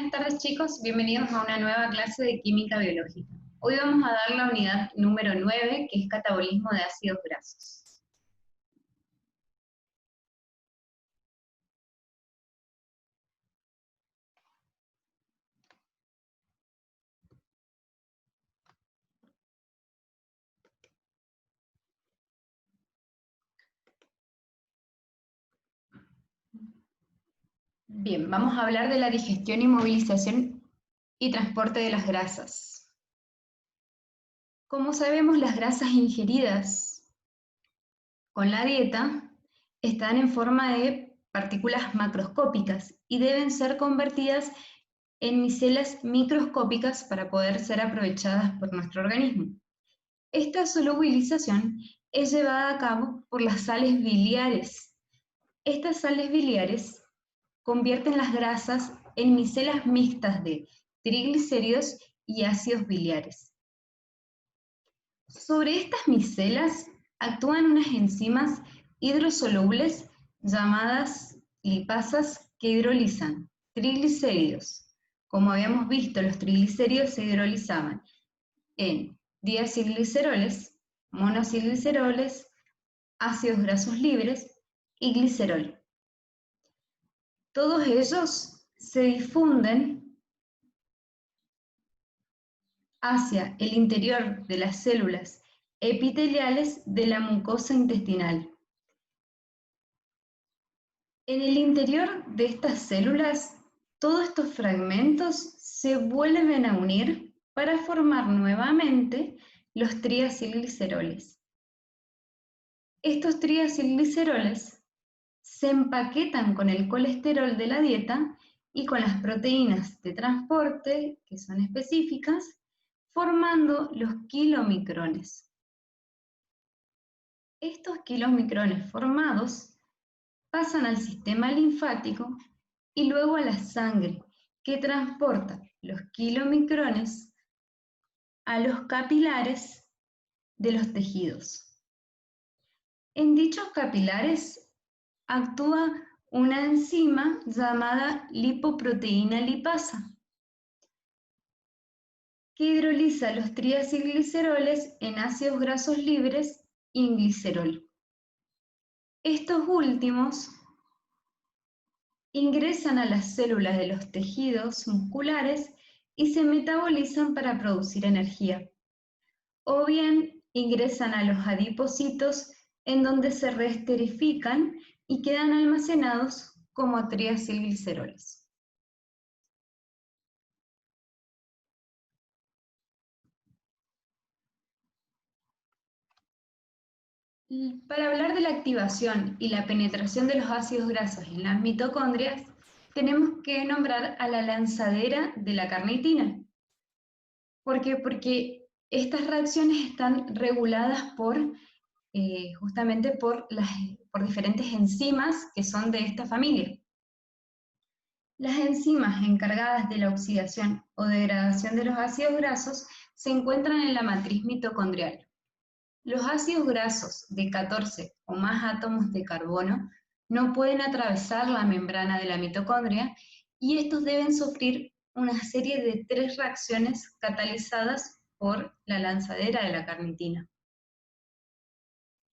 Buenas tardes chicos, bienvenidos a una nueva clase de química biológica. Hoy vamos a dar la unidad número 9, que es catabolismo de ácidos grasos. Bien, vamos a hablar de la digestión y movilización y transporte de las grasas. Como sabemos, las grasas ingeridas con la dieta están en forma de partículas macroscópicas y deben ser convertidas en micelas microscópicas para poder ser aprovechadas por nuestro organismo. Esta solubilización es llevada a cabo por las sales biliares. Estas sales biliares convierten las grasas en micelas mixtas de triglicéridos y ácidos biliares. Sobre estas micelas actúan unas enzimas hidrosolubles llamadas lipasas que hidrolizan triglicéridos. Como habíamos visto, los triglicéridos se hidrolizaban en diacilgliceroles, monoacilgliceroles, ácidos grasos libres y glicerol. Todos ellos se difunden hacia el interior de las células epiteliales de la mucosa intestinal. En el interior de estas células, todos estos fragmentos se vuelven a unir para formar nuevamente los triacilgliceroles. Estos triacilgliceroles se empaquetan con el colesterol de la dieta y con las proteínas de transporte, que son específicas, formando los kilomicrones. Estos kilomicrones formados pasan al sistema linfático y luego a la sangre, que transporta los kilomicrones a los capilares de los tejidos. En dichos capilares actúa una enzima llamada lipoproteína lipasa, que hidroliza los triacilgliceroles en ácidos grasos libres y en glicerol. Estos últimos ingresan a las células de los tejidos musculares y se metabolizan para producir energía, o bien ingresan a los adipocitos en donde se reesterifican y quedan almacenados como triacilgliceroles. Para hablar de la activación y la penetración de los ácidos grasos en las mitocondrias, tenemos que nombrar a la lanzadera de la carnitina. ¿Por qué? Porque estas reacciones están reguladas justamente por diferentes enzimas que son de esta familia. Las enzimas encargadas de la oxidación o degradación de los ácidos grasos se encuentran en la matriz mitocondrial. Los ácidos grasos de 14 o más átomos de carbono no pueden atravesar la membrana de la mitocondria y estos deben sufrir una serie de 3 reacciones catalizadas por la lanzadera de la carnitina.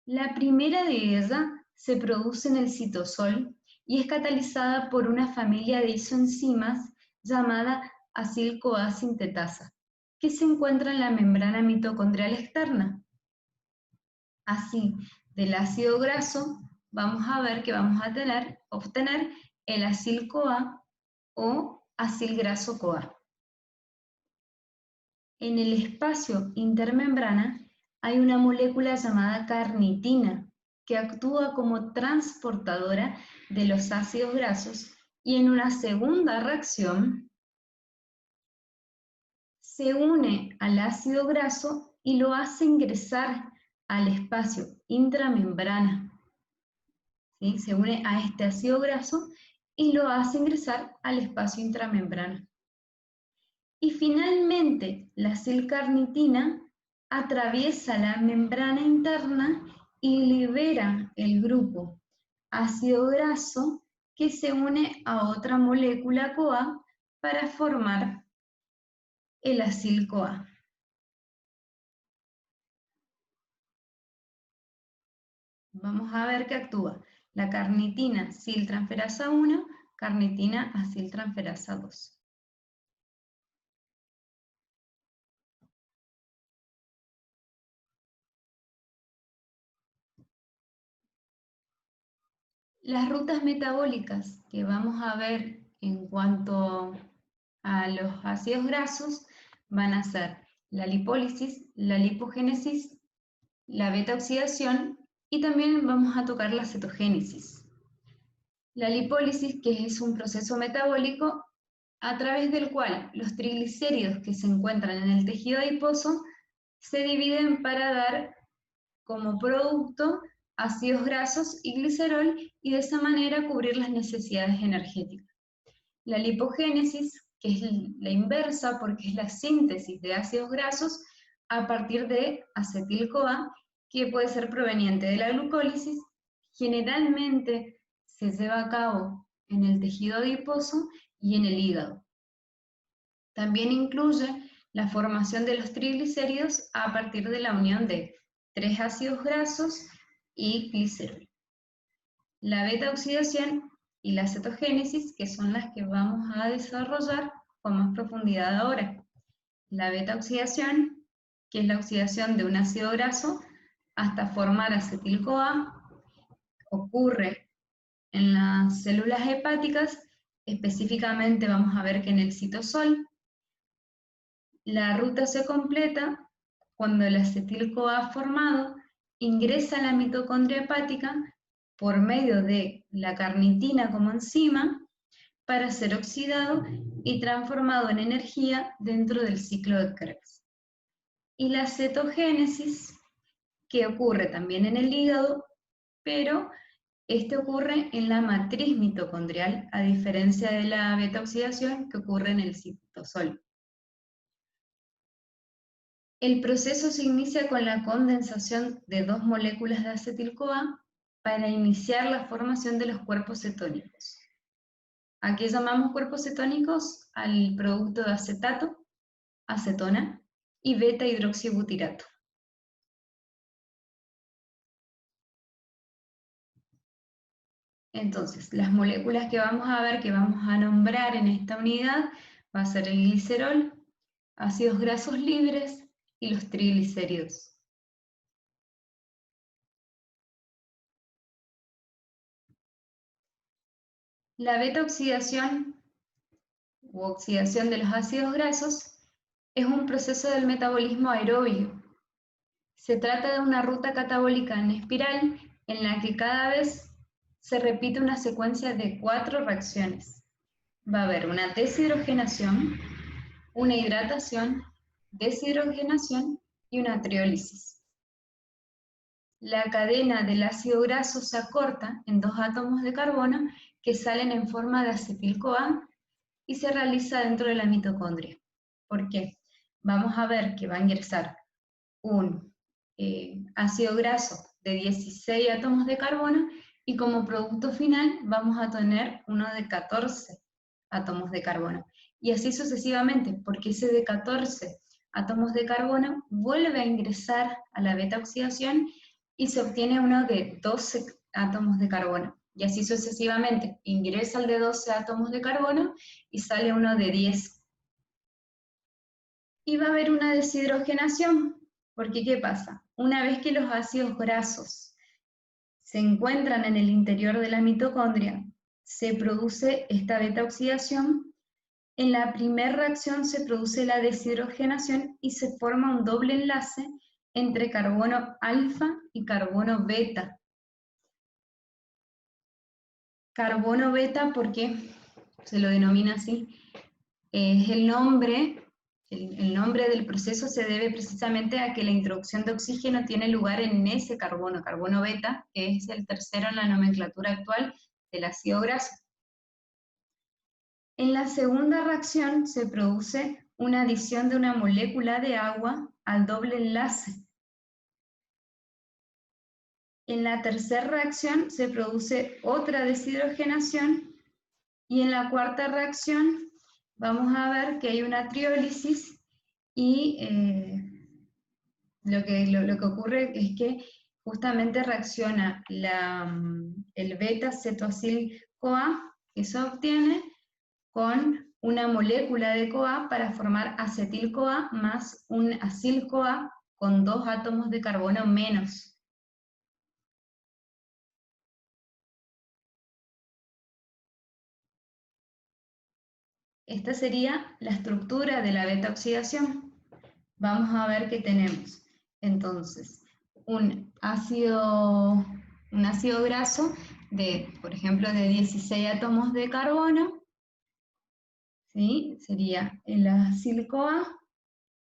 La primera de ellas se produce en el citosol y es catalizada por una familia de isoenzimas llamada acil-CoA sintetasa, que se encuentra en la membrana mitocondrial externa. Así, del ácido graso, vamos a ver que vamos a obtener el acil-CoA o acil-graso-CoA. En el espacio intermembrana hay una molécula llamada carnitina, que actúa como transportadora de los ácidos grasos y en una segunda reacción se une al ácido graso y lo hace ingresar al espacio intramembrana. ¿Sí? Se une a este ácido graso y lo hace ingresar al espacio intramembrana. Y finalmente, la acilcarnitina atraviesa la membrana interna y libera el grupo ácido graso que se une a otra molécula CoA para formar el acil-CoA. Vamos a ver que actúa la carnitina aciltransferasa 1, carnitina aciltransferasa 2. Las rutas metabólicas que vamos a ver en cuanto a los ácidos grasos van a ser la lipólisis, la lipogénesis, la beta-oxidación y también vamos a tocar la cetogénesis. La lipólisis, que es un proceso metabólico a través del cual los triglicéridos que se encuentran en el tejido adiposo se dividen para dar como producto ácidos grasos y glicerol y de esa manera cubrir las necesidades energéticas. La lipogénesis, que es la inversa porque es la síntesis de ácidos grasos a partir de acetil-CoA, que puede ser proveniente de la glucólisis, generalmente se lleva a cabo en el tejido adiposo y en el hígado. También incluye la formación de los triglicéridos a partir de la unión de 3 ácidos grasos y glicerol. La beta-oxidación y la cetogénesis, que son las que vamos a desarrollar con más profundidad ahora. La beta-oxidación, que es la oxidación de un ácido graso hasta formar acetil-CoA, ocurre en las células hepáticas, específicamente vamos a ver que en el citosol. La ruta se completa cuando el acetil-CoA formado ingresa a la mitocondria hepática por medio de la carnitina como enzima para ser oxidado y transformado en energía dentro del ciclo de Krebs. Y la cetogénesis, que ocurre también en el hígado, pero este ocurre en la matriz mitocondrial, a diferencia de la beta-oxidación que ocurre en el citosol. El proceso se inicia con la condensación de 2 moléculas de acetil-CoA para iniciar la formación de los cuerpos cetónicos. Aquí llamamos cuerpos cetónicos al producto de acetato, acetona y beta-hidroxibutirato. Entonces, las moléculas que vamos a ver, que vamos a nombrar en esta unidad, va a ser el glicerol, ácidos grasos libres y los triglicéridos. La beta-oxidación u oxidación de los ácidos grasos es un proceso del metabolismo aerobio. Se trata de una ruta catabólica en espiral en la que cada vez se repite una secuencia de 4 reacciones. Va a haber una deshidrogenación, una hidratación, deshidrogenación y una triólisis. La cadena del ácido graso se acorta en 2 átomos de carbono que salen en forma de acetil-CoA y se realiza dentro de la mitocondria. ¿Por qué? Vamos a ver que va a ingresar un ácido graso de 16 átomos de carbono y como producto final vamos a tener uno de 14 átomos de carbono. Y así sucesivamente, porque ese de 14 átomos de carbono vuelve a ingresar a la beta-oxidación y se obtiene uno de 12 átomos de carbono. Y así sucesivamente, ingresa el de 12 átomos de carbono y sale uno de 10. Y va a haber una deshidrogenación, porque ¿qué pasa? Una vez que los ácidos grasos se encuentran en el interior de la mitocondria, se produce esta beta-oxidación. En la primera reacción se produce la deshidrogenación y se forma un doble enlace entre carbono alfa y carbono beta. Carbono beta, porque se lo denomina así, es el nombre del proceso se debe precisamente a que la introducción de oxígeno tiene lugar en ese carbono, carbono beta, que es el tercero en la nomenclatura actual del ácido graso. En la segunda reacción se produce una adición de una molécula de agua al doble enlace. En la tercera reacción se produce otra deshidrogenación y en la cuarta reacción vamos a ver que hay una triólisis y lo que ocurre es que justamente reacciona el beta-cetoacil-CoA que se obtiene con una molécula de CoA para formar acetil-CoA más un acil-CoA con 2 átomos de carbono menos. Esta sería la estructura de la beta-oxidación. Vamos a ver qué tenemos. Entonces, un ácido graso de, por ejemplo, de 16 átomos de carbono, ¿sí? Sería el acil-CoA.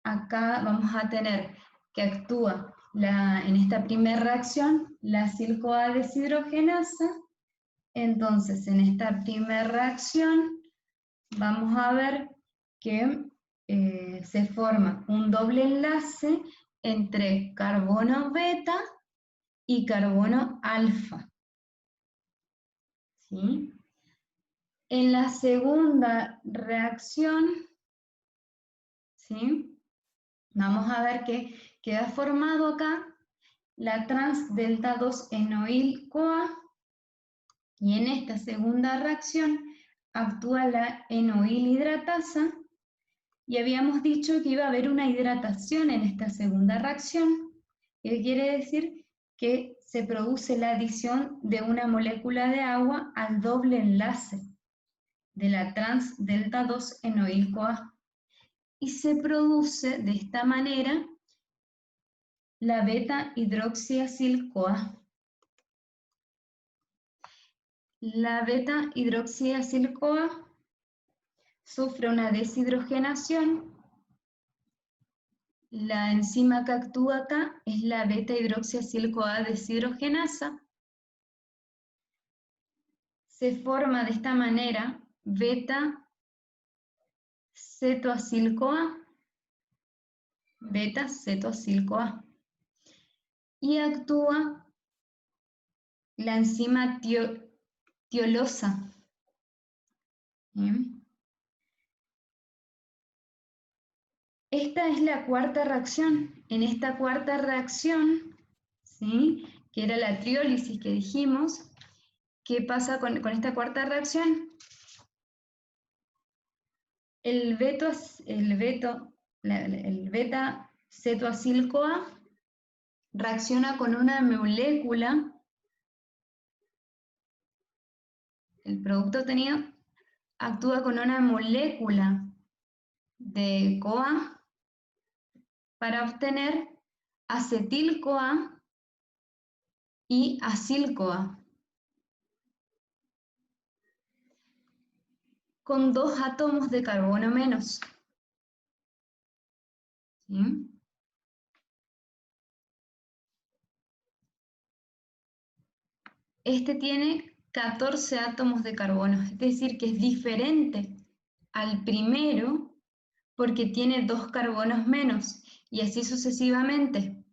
Acá vamos a tener que actúa en esta primera reacción la acil-CoA deshidrogenasa. Entonces, en esta primera reacción vamos a ver que se forma un doble enlace entre carbono beta y carbono alfa. ¿Sí? En la segunda reacción, ¿sí? Vamos a ver que queda formado acá la trans-delta 2-enoil-CoA, y en esta segunda reacción actúa la enoil hidratasa, y habíamos dicho que iba a haber una hidratación en esta segunda reacción, que quiere decir que se produce la adición de una molécula de agua al doble enlace de la trans-delta 2-enoil-CoA, y se produce de esta manera la beta-hidroxiacil-CoA. La beta-hidroxiacil-CoA sufre una deshidrogenación. La enzima que actúa acá es la beta-hidroxiacil-CoA deshidrogenasa. Se forma de esta manera beta-cetoacil-CoA, beta-cetoacil-CoA, y actúa la enzima tiolosa. ¿Bien? Esta es la cuarta reacción. En esta cuarta reacción, ¿sí?, que era la triólisis que dijimos, ¿qué pasa con esta cuarta reacción? El beta-cetoacil-CoA reacciona con una molécula, el producto obtenido actúa con una molécula de CoA para obtener acetil-CoA y acil-CoA, con 2 átomos de carbono menos. ¿Sí? Este tiene 14 átomos de carbono, es decir, que es diferente al primero porque tiene 2 carbonos menos, y así sucesivamente.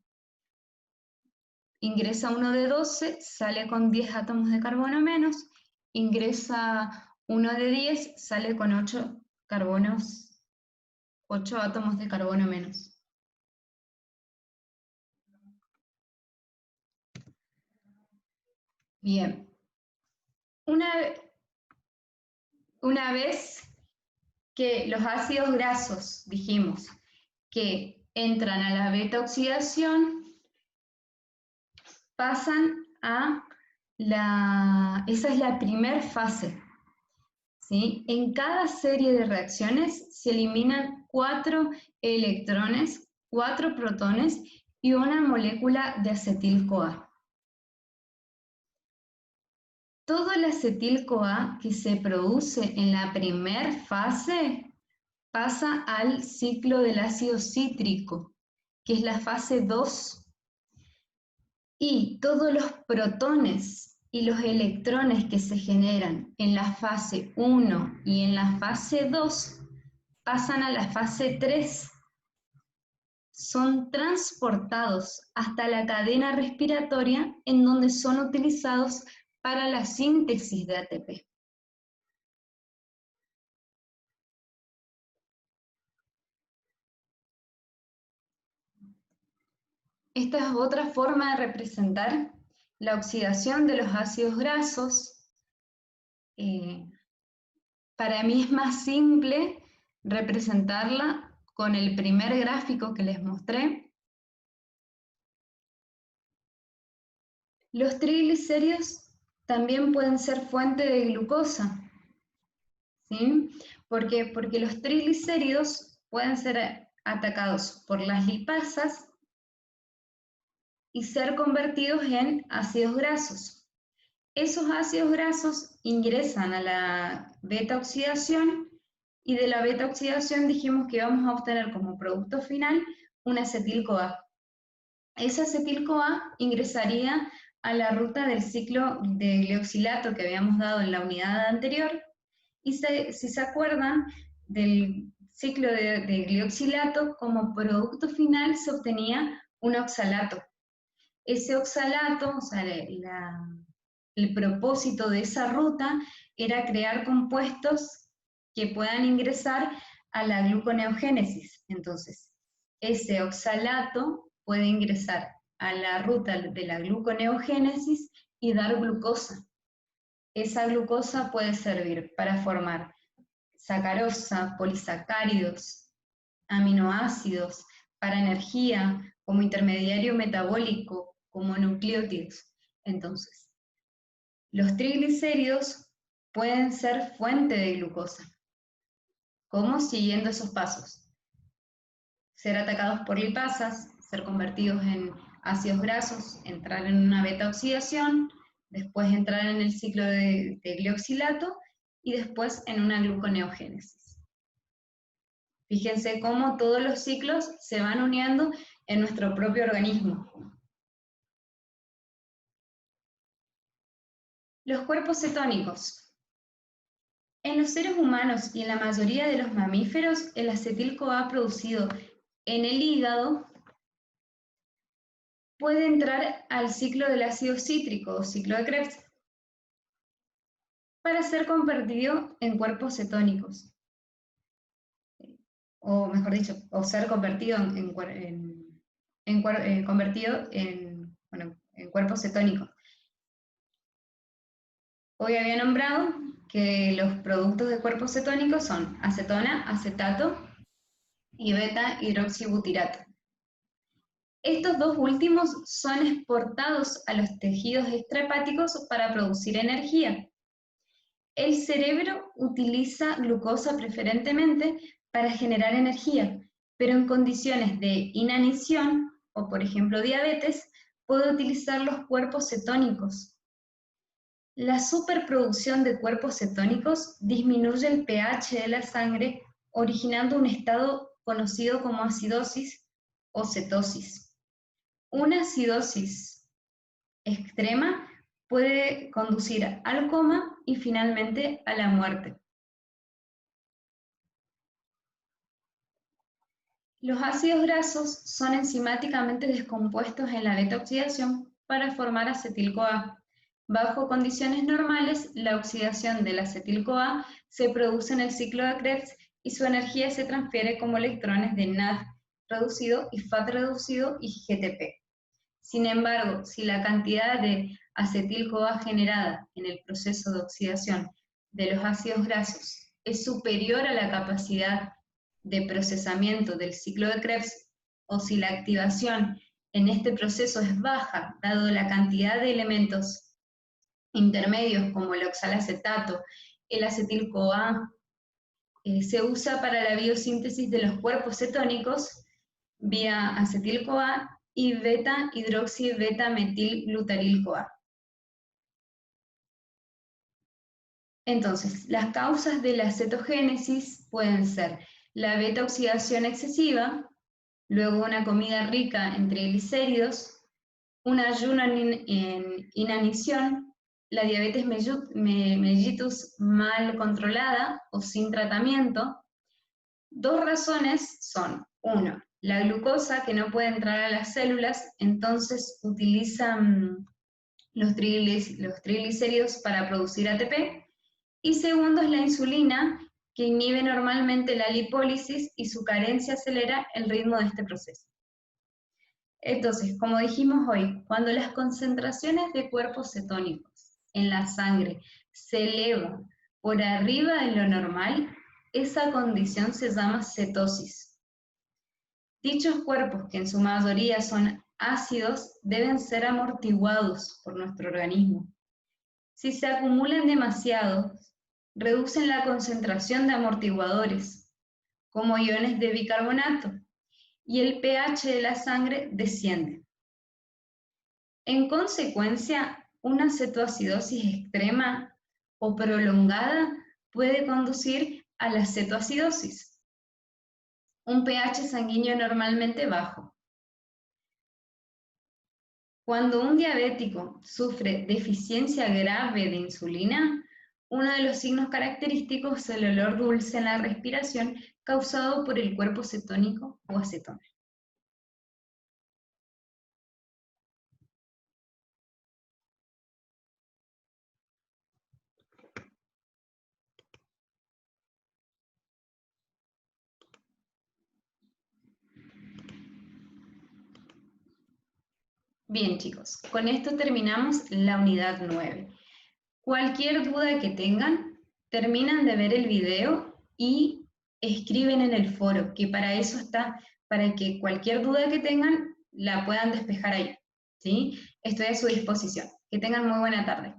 Ingresa uno de 12, sale con 10 átomos de carbono menos, ingresa uno de 10, sale con 8 átomos de carbono menos. Bien. Una vez que los ácidos grasos, dijimos, que entran a la beta-oxidación, pasan a esa es la primera fase. ¿Sí? En cada serie de reacciones se eliminan 4 electrones, 4 protones y una molécula de acetil-CoA. Todo el acetil-CoA que se produce en la primera fase pasa al ciclo del ácido cítrico, que es la fase 2. Y todos los protones y los electrones que se generan en la fase 1 y en la fase 2 pasan a la fase 3. Son transportados hasta la cadena respiratoria, en donde son utilizados para la síntesis de ATP. Esta es otra forma de representar la oxidación de los ácidos grasos. Para mí es más simple representarla con el primer gráfico que les mostré. Los triglicéridos también pueden ser fuente de glucosa, ¿sí? ¿Por qué? Porque los triglicéridos pueden ser atacados por las lipasas y ser convertidos en ácidos grasos. Esos ácidos grasos ingresan a la beta-oxidación y de la beta-oxidación dijimos que vamos a obtener como producto final un acetil-CoA. Ese acetil-CoA ingresaría a la ruta del ciclo de glioxilato que habíamos dado en la unidad anterior y si se acuerdan del ciclo de glioxilato, como producto final se obtenía un oxalato. Ese oxalato, o sea, el propósito de esa ruta era crear compuestos que puedan ingresar a la gluconeogénesis. Entonces, ese oxalato puede ingresar a la ruta de la gluconeogénesis y dar glucosa. Esa glucosa puede servir para formar sacarosa, polisacáridos, aminoácidos, para energía, como intermediario metabólico, como nucleótidos. Entonces, los triglicéridos pueden ser fuente de glucosa. ¿Cómo? Siguiendo esos pasos. Ser atacados por lipasas, ser convertidos en ácidos grasos, entrar en una beta-oxidación, después entrar en el ciclo de glioxilato y después en una gluconeogénesis. Fíjense cómo todos los ciclos se van uniendo en nuestro propio organismo. Los cuerpos cetónicos. En los seres humanos y en la mayoría de los mamíferos, el acetil-CoA producido en el hígado puede entrar al ciclo del ácido cítrico o ciclo de Krebs para ser convertido en cuerpos cetónicos. O mejor dicho, o ser convertido convertido en cuerpos cetónicos. Hoy había nombrado que los productos de cuerpos cetónicos son acetona, acetato y beta-hidroxibutirato. Estos dos últimos son exportados a los tejidos extrahepáticos para producir energía. El cerebro utiliza glucosa preferentemente para generar energía, pero en condiciones de inanición, o por ejemplo diabetes, puede utilizar los cuerpos cetónicos. La superproducción de cuerpos cetónicos disminuye el pH de la sangre, originando un estado conocido como acidosis o cetosis. Una acidosis extrema puede conducir al coma y finalmente a la muerte. Los ácidos grasos son enzimáticamente descompuestos en la beta-oxidación para formar acetil-CoA. Bajo condiciones normales, la oxidación del acetil-CoA se produce en el ciclo de Krebs y su energía se transfiere como electrones de NAD reducido y FAT reducido y GTP. Sin embargo, si la cantidad de acetil-CoA generada en el proceso de oxidación de los ácidos grasos es superior a la capacidad de procesamiento del ciclo de Krebs, o si la activación en este proceso es baja, dado la cantidad de elementos intermedios como el oxalacetato, el acetil-CoA, se usa para la biosíntesis de los cuerpos cetónicos vía acetil-CoA y beta-hidroxi-beta-metil-glutaryl-CoA. Entonces, las causas de la cetogénesis pueden ser la beta-oxidación excesiva, luego una comida rica en triglicéridos, un ayuno en inanición, la diabetes mellitus mal controlada o sin tratamiento. Dos razones son, uno, la glucosa que no puede entrar a las células, entonces utilizan los triglicéridos para producir ATP, y segundo es la insulina, que inhibe normalmente la lipólisis y su carencia acelera el ritmo de este proceso. Entonces, como dijimos hoy, cuando las concentraciones de cuerpos cetónicos en la sangre se elevan por arriba de lo normal, esa condición se llama cetosis. Dichos cuerpos, que en su mayoría son ácidos, deben ser amortiguados por nuestro organismo. Si se acumulan demasiados, reducen la concentración de amortiguadores, como iones de bicarbonato, y el pH de la sangre desciende. En consecuencia, una cetoacidosis extrema o prolongada puede conducir a la cetoacidosis, un pH sanguíneo normalmente bajo. Cuando un diabético sufre deficiencia grave de insulina, uno de los signos característicos es el olor dulce en la respiración causado por el cuerpo cetónico o acetona. Bien, chicos, con esto terminamos la unidad 9. Cualquier duda que tengan, terminan de ver el video y escriben en el foro, que para eso está, para que cualquier duda que tengan la puedan despejar ahí, ¿sí? Estoy a su disposición. Que tengan muy buena tarde.